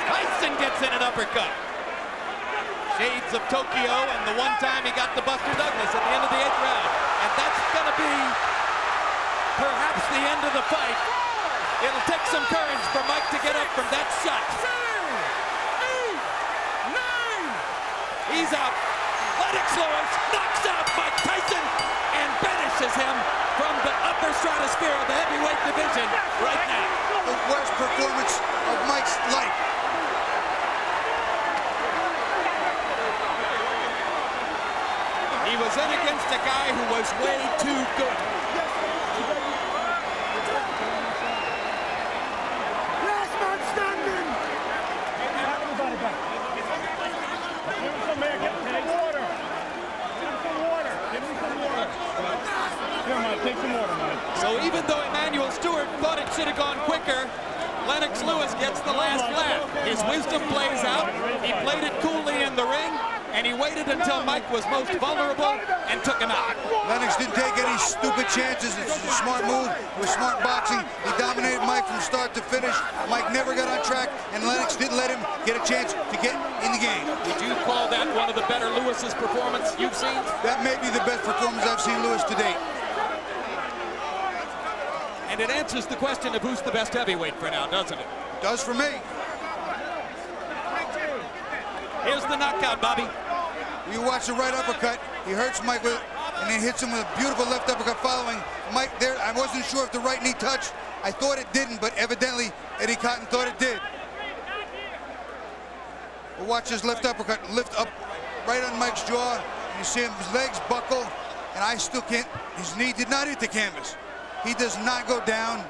Tyson gets in an uppercut. Shades of Tokyo and the one time he got the Buster Douglas at the end of the 8th round. And that's going to be perhaps the end of the fight. It'll take some courage for Mike to get up from that shot. 7, 8, 9. He's out. Lennox Lewis knocks out Mike Tyson and banishes him from the upper stratosphere of the heavyweight division right now. The worst performance of Mike's life. He was in against a guy who was way too good. Last man standing. Everybody back. Give him some water. Give him some water. Give him some water. Here, Mike, take some water, Mike. So even though Emmanuel Stewart thought it should have gone quicker, Lennox Lewis gets the last laugh. His wisdom plays out. He played it coolly in the ring, and he waited until Mike was most vulnerable and took him out. Lennox didn't take any stupid chances. It's a smart move. It was smart boxing. He dominated Mike from start to finish. Mike never got on track, and Lennox didn't let him get a chance to get in the game. Would you call that one of the better Lewis's performance you've seen? That may be the best performance I've seen Lewis to date. And it answers the question of who's the best heavyweight for now, doesn't it? It does for me. Here's the knockout, Bobby. You watch the right uppercut. He hurts Mike with, and then hits him with a beautiful left uppercut following. Mike there, I wasn't sure if the right knee touched. I thought it didn't, but evidently Eddie Cotton thought it did. But watch his left uppercut lift up right on Mike's jaw. You see his legs buckle, and I still can't. His knee did not hit the canvas. He does not go down.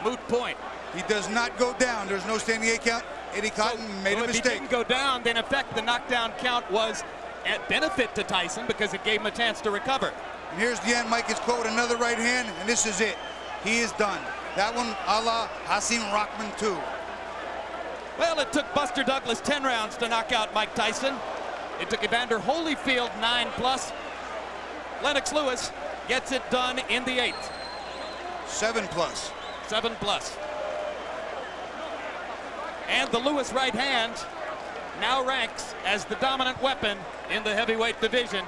Moot point. He does not go down. There's no standing 8 count. Eddie Cotton made a mistake. If he didn't go down, then in effect the knockdown count was at benefit to Tyson because it gave him a chance to recover. And here's the end. Mike is caught with another right hand, and this is it. He is done. That one a la Hasim Rahman too. Well, it took Buster Douglas 10 rounds to knock out Mike Tyson. It took Evander Holyfield 9+. Lennox Lewis gets it done in the 8th. 7+. 7+. And the Lewis right hand now ranks as the dominant weapon in the heavyweight division,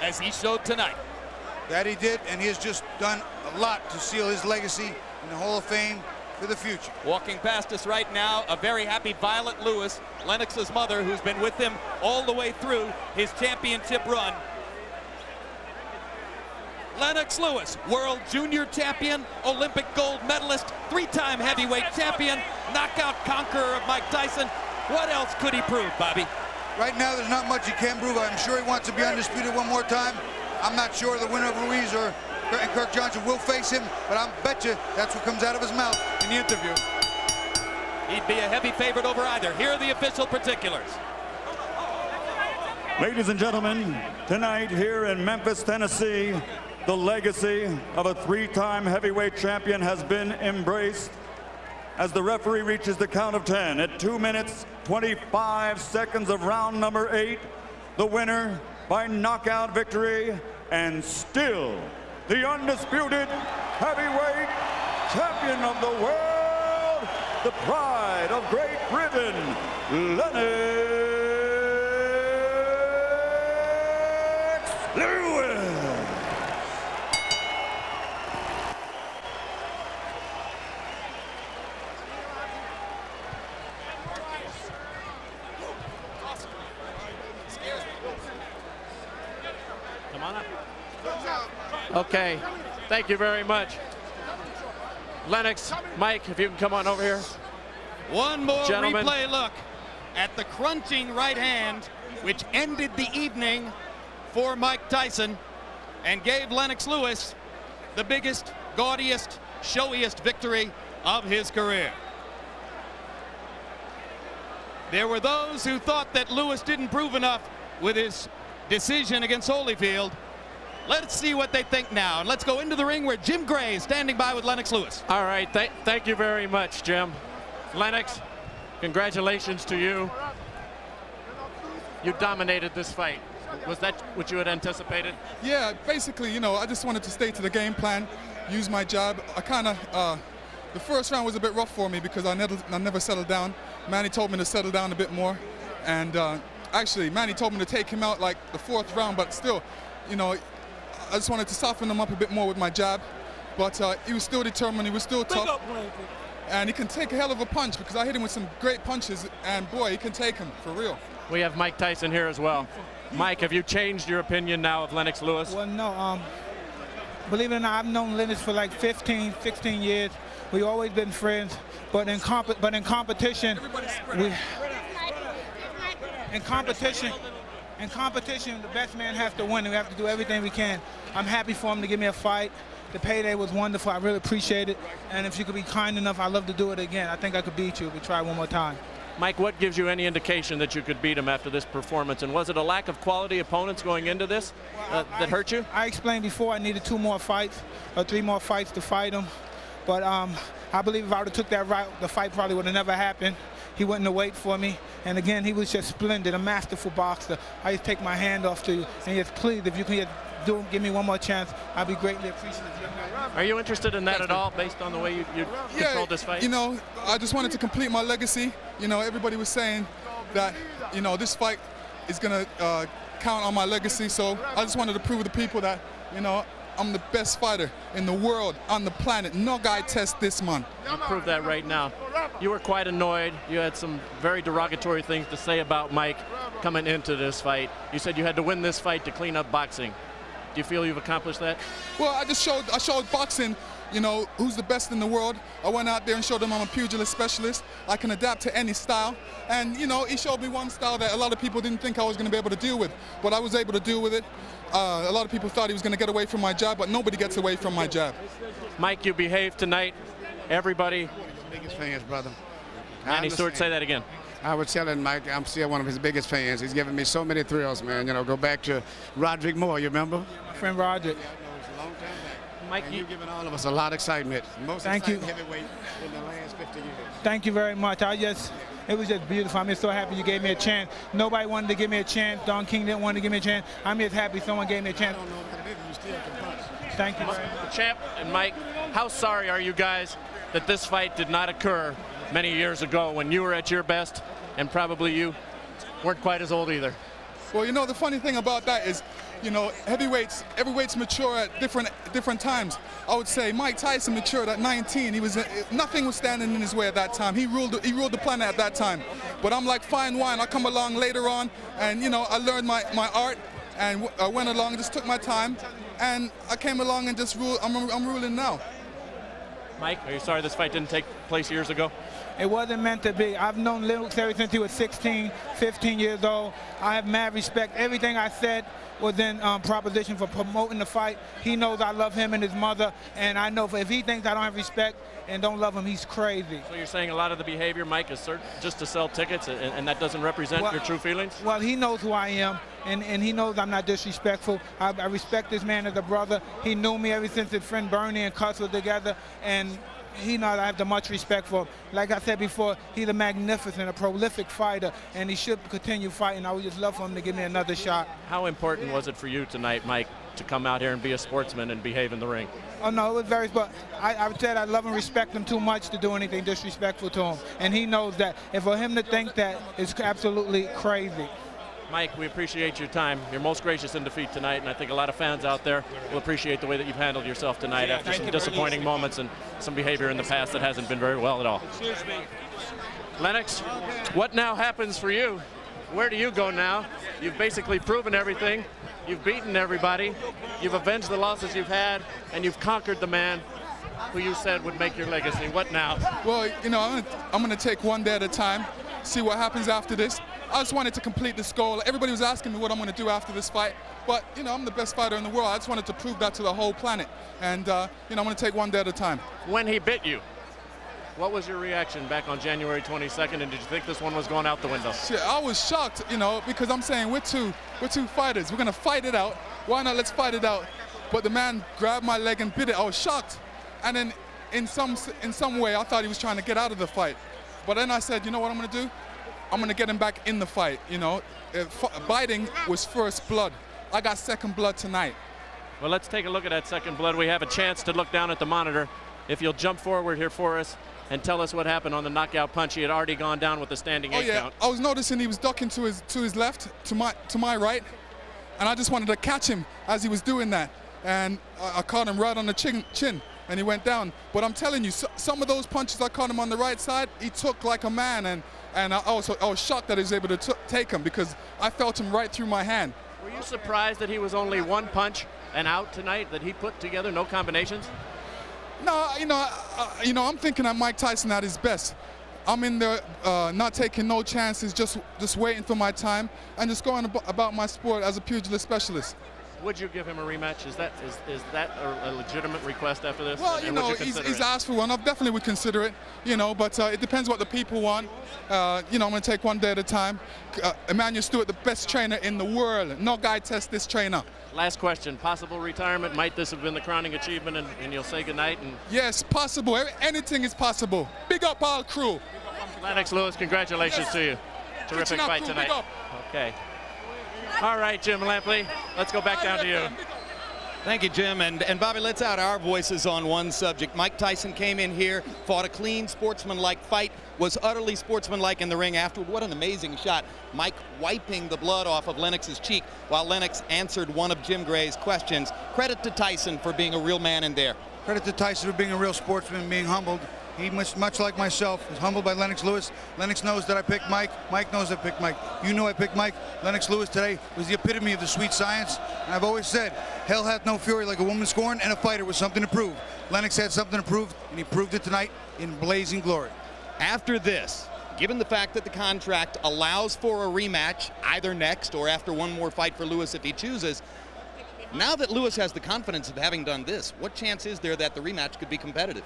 as he showed tonight. That he did, and he has just done a lot to seal his legacy in the Hall of Fame for the future. Walking past us right now, a very happy Violet Lewis, Lennox's mother, who's been with him all the way through his championship run. Lennox Lewis, world junior champion, Olympic gold medalist, 3-time heavyweight champion, knockout conqueror of Mike Tyson. What else could he prove, Bobby? Right now, there's not much he can prove. I'm sure he wants to be undisputed one more time. I'm not sure the winner of Ruiz or Kirk Johnson will face him, but I bet you that's what comes out of his mouth in the interview. He'd be a heavy favorite over either. Here are the official particulars. Ladies and gentlemen, tonight here in Memphis, Tennessee, the legacy of a 3-time heavyweight champion has been embraced as the referee reaches the count of 10 at 2 minutes, 25 seconds of round number 8. The winner by knockout victory and still the undisputed heavyweight champion of the world, the pride of Great Britain, Lennox Lewis. Come on up. Okay, thank you very much. Lennox, Mike, if you can come on over here. One more Gentlemen. replay look at the crunching right hand, which ended the evening for Mike Tyson and gave Lennox Lewis the biggest, gaudiest, showiest victory of his career. There were those who thought that Lewis didn't prove enough with his decision against Holyfield. Let's see what they think now. And let's go into the ring where Jim Gray is standing by with Lennox Lewis. All right, thank you very much, Jim. Lennox, congratulations to you. You dominated this fight. Was that what you had anticipated? Yeah, basically, you know, I just wanted to stay to the game plan, use my jab. I kind of, the first round was a bit rough for me because I never settled down. Manny told me to settle down a bit more. And actually, Manny told me to take him out like the 4th round, but still, you know, I just wanted to soften him up a bit more with my jab. But he was still determined, he was still tough. And he can take a hell of a punch because I hit him with some great punches, and boy, he can take him, for real. We have Mike Tyson here as well. Mike, have you changed your opinion now of Lennox Lewis? Well, no. Believe it or not, I've known Lennox for like 15, 16 years. We've always been friends, but in competition, in competition, the best man has to win. We have to do everything we can. I'm happy for him to give me a fight. The payday was wonderful. I really appreciate it. And if you could be kind enough, I'd love to do it again. I think I could beat you if we try one more time. Mike, what gives you any indication that you could beat him after this performance? And was it a lack of quality opponents going into this that hurt you? I explained before I needed 2 more fights or 3 more fights to fight him. But I believe if I would have took that route, the fight probably would have never happened. He wouldn't have waited for me. And again, he was just splendid, a masterful boxer. I just take my hand off to you and just please, if you can just give me one more chance, I'd be greatly appreciative. Are you interested in that at all, based on the way you controlled this fight? You know, I just wanted to complete my legacy. You know, everybody was saying that, you know, this fight is going to count on my legacy. So I just wanted to prove to the people that, you know, I'm the best fighter in the world, on the planet. No guy tests this, man. You proved that right now. You were quite annoyed. You had some very derogatory things to say about Mike coming into this fight. You said you had to win this fight to clean up boxing. Do you feel you've accomplished that? Well, I showed boxing, you know, who's the best in the world. I went out there and showed them I'm a pugilist specialist. I can adapt to any style. And, you know, he showed me one style that a lot of people didn't think I was going to be able to deal with. But I was able to deal with it. A lot of people thought he was going to get away from my jab, but nobody gets away from my jab. Mike, you behaved tonight. Everybody. Biggest fans, brother. Manny Stewart, say that again. I was telling Mike, I'm still one of his biggest fans. He's given me so many thrills, man. You know, go back to Roderick Moore, you remember? My friend Roderick. Mike, you've given all of us a lot of excitement. Most Thank you. heavyweight in the last 50 years. Thank you very much. It was just beautiful. I'm just so happy you gave me a chance. Nobody wanted to give me a chance. Don King didn't want to give me a chance. I'm just happy someone gave me a chance. Thank you very much. The champ and Mike, how sorry are you guys that this fight did not occur many years ago when you were at your best, and probably you weren't quite as old either? Well, you know, the funny thing about that is, you know, heavyweights mature at different times. I would say Mike Tyson matured at 19. Nothing was standing in his way at that time. He ruled the planet at that time. But I'm like fine wine. I come along later on, and you know, I learned my art, and I went along, just took my time, and I came along and just ruled. I'm ruling now. Mike, are you sorry this fight didn't take place years ago? It wasn't meant to be. I've known Lennox ever since he was 16, 15 years old. I have mad respect. Everything I said was in proposition for promoting the fight. He knows I love him and his mother, and I know if he thinks I don't have respect and don't love him, he's crazy. So you're saying a lot of the behavior, Mike, is just to sell tickets, and that doesn't represent your true feelings? Well, he knows who I am, and he knows I'm not disrespectful. I respect this man as a brother. He knew me ever since his friend Bernie and Cuss were together, and he knows I have the much respect for him. Like I said before, he's a magnificent, a prolific fighter, and he should continue fighting. I would just love for him to give me another shot. How important was it for you tonight, Mike, to come out here and be a sportsman and behave in the ring? Oh, no, it was very, but I said I love and respect him too much to do anything disrespectful to him. And he knows that. And for him to think that is absolutely crazy. Mike, we appreciate your time. You're most gracious in defeat tonight, and I think a lot of fans out there will appreciate the way that you've handled yourself tonight after some disappointing moments and some behavior in the past that hasn't been very well at all. Lennox, what now happens for you? Where do you go now? You've basically proven everything. You've beaten everybody. You've avenged the losses you've had, and you've conquered the man who you said would make your legacy. What now? Well, you know, I'm gonna take one day at a time, see what happens after this. I just wanted to complete this goal. Everybody was asking me what I'm going to do after this fight, but you know, I'm the best fighter in the world. I just wanted to prove that to the whole planet, and you know, I'm going to take one day at a time. When he bit you, what was your reaction back on January 22nd, and did you think this one was going out the window? Shit, I was shocked, you know, because I'm saying we're two fighters. We're going to fight it out. Why not? Let's fight it out. But the man grabbed my leg and bit it. I was shocked, and then in some way, I thought he was trying to get out of the fight. But then I said, you know what I'm going to do? I'm going to get him back in the fight, you know. Biting was first blood. I got second blood tonight. Well, let's take a look at that second blood. We have a chance to look down at the monitor. If you'll jump forward here for us and tell us what happened on the knockout punch. He had already gone down with the standing 8 count. I was noticing he was ducking to his left, to my right, and I just wanted to catch him as he was doing that. And I caught him right on the chin, and he went down. But I'm telling you, some of those punches I caught him on the right side, he took like a man, and I was shocked that he was able to take him because I felt him right through my hand. Were you surprised that he was only one punch and out tonight, that he put together no combinations? No, you know, I'm thinking that Mike Tyson at his best. I'm in there not taking no chances, just waiting for my time and just going about my sport as a pugilist specialist. Would you give him a rematch? Is that a legitimate request after this? Well, you know, he's asked for one. I definitely would consider it, you know, but it depends what the people want. You know, I'm going to take one day at a time. Emmanuel Stewart, the best trainer in the world. No guy tests this trainer. Last question. Possible retirement? Might this have been the crowning achievement and you'll say goodnight? Yes, possible. Anything is possible. Big up all crew. Lennox Lewis, congratulations to you. Terrific fight tonight. Okay. All right, Jim Lampley, let's go back down to you. Thank you, Jim. And Bobby, let's add our voices on one subject. Mike Tyson came in here, fought a clean, sportsmanlike fight, was utterly sportsmanlike in the ring afterward. What an amazing shot. Mike wiping the blood off of Lennox's cheek while Lennox answered one of Jim Gray's questions. Credit to Tyson for being a real man in there. Credit to Tyson for being a real sportsman, being humbled. He, much like myself, is humbled by Lennox Lewis. Lennox knows that I picked Mike. Mike knows I picked Mike. You know I picked Mike. Lennox Lewis today was the epitome of the sweet science. And I've always said, hell hath no fury like a woman scorned and a fighter with something to prove. Lennox had something to prove, and he proved it tonight in blazing glory. After this, given the fact that the contract allows for a rematch, either next or after one more fight for Lewis if he chooses, now that Lewis has the confidence of having done this, what chance is there that the rematch could be competitive?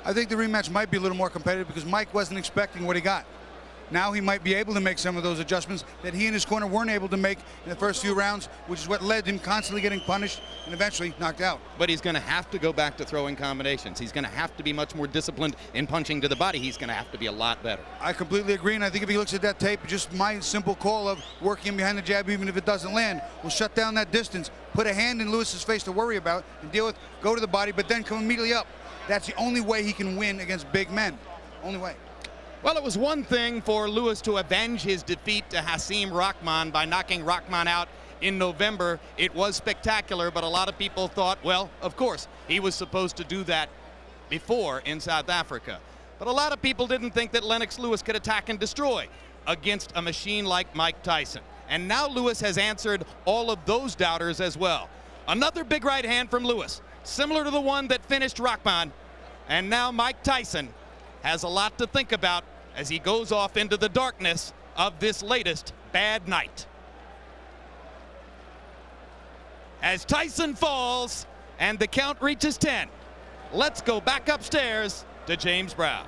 I think the rematch might be a little more competitive because Mike wasn't expecting what he got. Now he might be able to make some of those adjustments that he and his corner weren't able to make in the first few rounds, which is what led him constantly getting punished and eventually knocked out. But he's going to have to go back to throwing combinations. He's going to have to be much more disciplined in punching to the body. He's going to have to be a lot better. I completely agree, and I think if he looks at that tape, just my simple call of working behind the jab, even if it doesn't land, will shut down that distance, put a hand in Lewis's face to worry about and deal with, go to the body, but then come immediately up. That's the only way he can win against big men. Only way. Well, it was one thing for Lewis to avenge his defeat to Hasim Rahman by knocking Rahman out in November. It was spectacular, but a lot of people thought, well, of course, he was supposed to do that before in South Africa. But a lot of people didn't think that Lennox Lewis could attack and destroy against a machine like Mike Tyson. And now Lewis has answered all of those doubters as well. Another big right hand from Lewis, similar to the one that finished Rahman. And now Mike Tyson has a lot to think about as he goes off into the darkness of this latest bad night. As Tyson falls and the count reaches 10, let's go back upstairs to James Brown.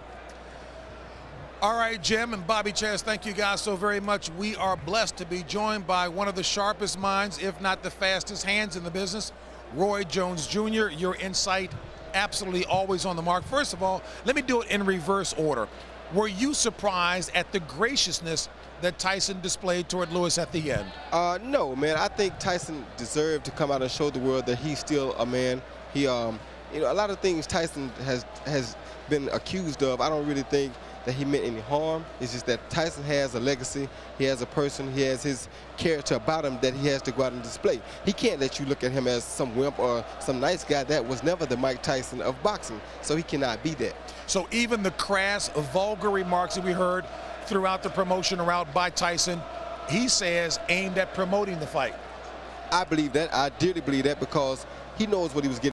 All right, Jim and Bobby Chaz, thank you guys so very much. We are blessed to be joined by one of the sharpest minds, if not the fastest hands in the business, Roy Jones Jr. Your insight, absolutely always on the mark. First of all, let me do it in reverse order. Were you surprised at the graciousness that Tyson displayed toward Lewis at the end? No, man. I think Tyson deserved to come out and show the world that he's still a man. He, you know, a lot of things Tyson has been accused of, I don't really think that he meant any harm. It's just that Tyson has a legacy, he has a person, he has his character about him that he has to go out and display. He can't let you look at him as some wimp or some nice guy. That was never the Mike Tyson of boxing, so he cannot be that. So even the crass, vulgar remarks that we heard throughout the promotion route by Tyson, he says aimed at promoting the fight. I believe that. I dearly believe that because he knows what he was getting